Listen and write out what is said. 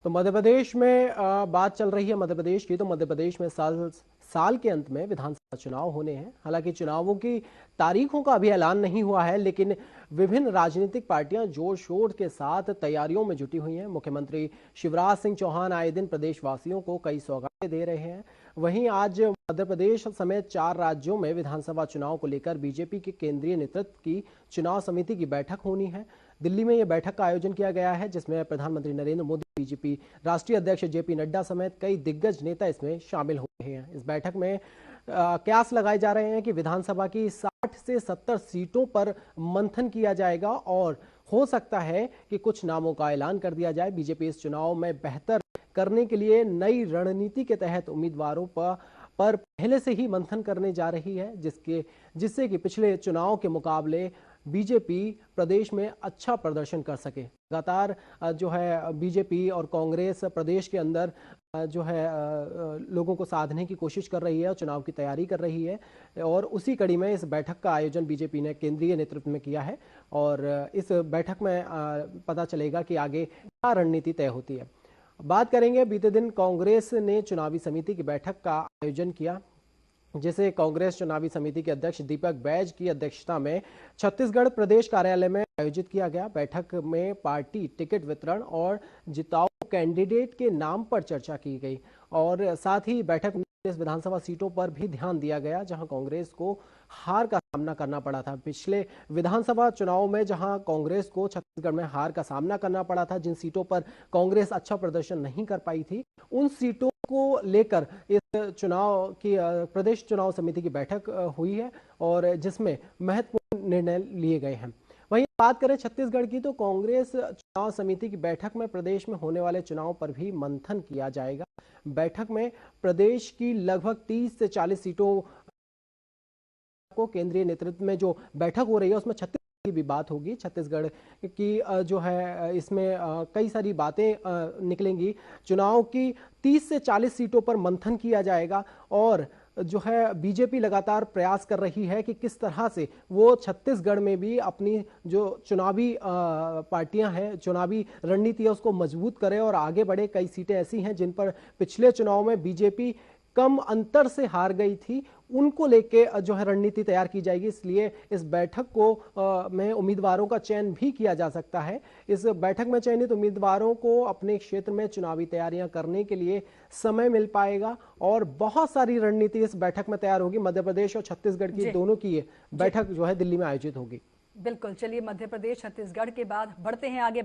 तो मध्य प्रदेश में बात चल रही है मध्य प्रदेश की। तो मध्य प्रदेश में साल के अंत में विधानसभा चुनाव होने हैं। हालांकि चुनावों की तारीखों का अभी ऐलान नहीं हुआ है, लेकिन विभिन्न राजनीतिक पार्टियां जोर शोर के साथ तैयारियों में जुटी हुई हैं। मुख्यमंत्री शिवराज सिंह चौहान आए दिन प्रदेशवासियों को कई सौगातें दे रहे हैं। वहीं आज मध्य प्रदेश समेत 4 राज्यों में विधानसभा चुनाव को लेकर बीजेपी के केंद्रीय नेतृत्व की चुनाव समिति की बैठक होनी है। दिल्ली में यह बैठक का आयोजन किया गया है, जिसमें प्रधानमंत्री नरेंद्र मोदी, बीजेपी राष्ट्रीय अध्यक्ष जेपी नड्डा समेत कई दिग्गज नेता इसमें शामिल हो रहे हैं। इस बैठक में कयास लगाए जा रहे हैं कि विधानसभा की 60 से 70 सीटों पर मंथन किया जाएगा और हो सकता है कि कुछ नामों का ऐलान कर दिया जाए। बीजेपी इस चुनाव में बेहतर करने के लिए नई रणनीति के तहत उम्मीदवारों पर पहले से ही मंथन करने जा रही है, जिससे कि पिछले चुनाव के मुकाबले बीजेपी प्रदेश में अच्छा प्रदर्शन कर सके। लगातार जो है बीजेपी और कांग्रेस प्रदेश के अंदर जो है लोगों को साधने की कोशिश कर रही है और चुनाव की तैयारी कर रही है, और उसी कड़ी में इस बैठक का आयोजन बीजेपी ने केंद्रीय नेतृत्व में किया है। और इस बैठक में पता चलेगा कि आगे क्या रणनीति तय होती है। बात करेंगे, बीते दिन कांग्रेस ने चुनावी समिति की बैठक का आयोजन किया, जिसे कांग्रेस चुनावी समिति के अध्यक्ष दीपक बैज की अध्यक्षता में छत्तीसगढ़ प्रदेश कार्यालय में आयोजित किया गया। बैठक में पार्टी टिकट वितरण और जिताऊ कैंडिडेट के नाम पर चर्चा की गई, और साथ ही बैठक में विधानसभा सीटों पर भी ध्यान दिया गया, जहां कांग्रेस को हार का सामना करना पड़ा था। पिछले विधानसभा चुनाव में जहां कांग्रेस को छत्तीसगढ़ में हार का सामना करना पड़ा था, जिन सीटों पर कांग्रेस अच्छा प्रदर्शन नहीं कर पाई थी, उन सीटों को लेकर इस चुनाव की प्रदेश चुनाव समिति की बैठक हुई है और जिसमें महत्वपूर्ण निर्णय लिए गए हैं। वहीं बात करें छत्तीसगढ़ की, तो कांग्रेस चुनाव समिति की बैठक में प्रदेश में होने वाले चुनाव पर भी मंथन किया जाएगा। बैठक में प्रदेश की लगभग 30 से 40 सीटों को केंद्रीय नेतृत्व में जो बैठक हो रही है उसमें छत्तीसगढ़ की भी बात होगी। छत्तीसगढ़ की जो है इसमें कई सारी बातें निकलेंगी। चुनाव की 30 से 40 सीटों पर मंथन किया जाएगा और जो है बीजेपी लगातार प्रयास कर रही है कि किस तरह से वो छत्तीसगढ़ में भी अपनी जो चुनावी पार्टियां हैं, चुनावी रणनीति है, उसको मजबूत करे और आगे बढ़े। कई सीटें ऐसी हैं जिन पर पिछले चुनाव में बीजेपी कम अंतर से हार गई थी, उनको लेके जो है रणनीति तैयार की जाएगी। इसलिए इस बैठक को में उम्मीदवारों का चयन भी किया जा सकता है। इस बैठक में चयनित उम्मीदवारों को अपने क्षेत्र में चुनावी तैयारियां करने के लिए समय मिल पाएगा और बहुत सारी रणनीति इस बैठक में तैयार होगी। मध्य प्रदेश और छत्तीसगढ़ की दोनों की ये बैठक जो है दिल्ली में आयोजित होगी। बिल्कुल, चलिए मध्य प्रदेश छत्तीसगढ़ के बाद बढ़ते हैं आगे।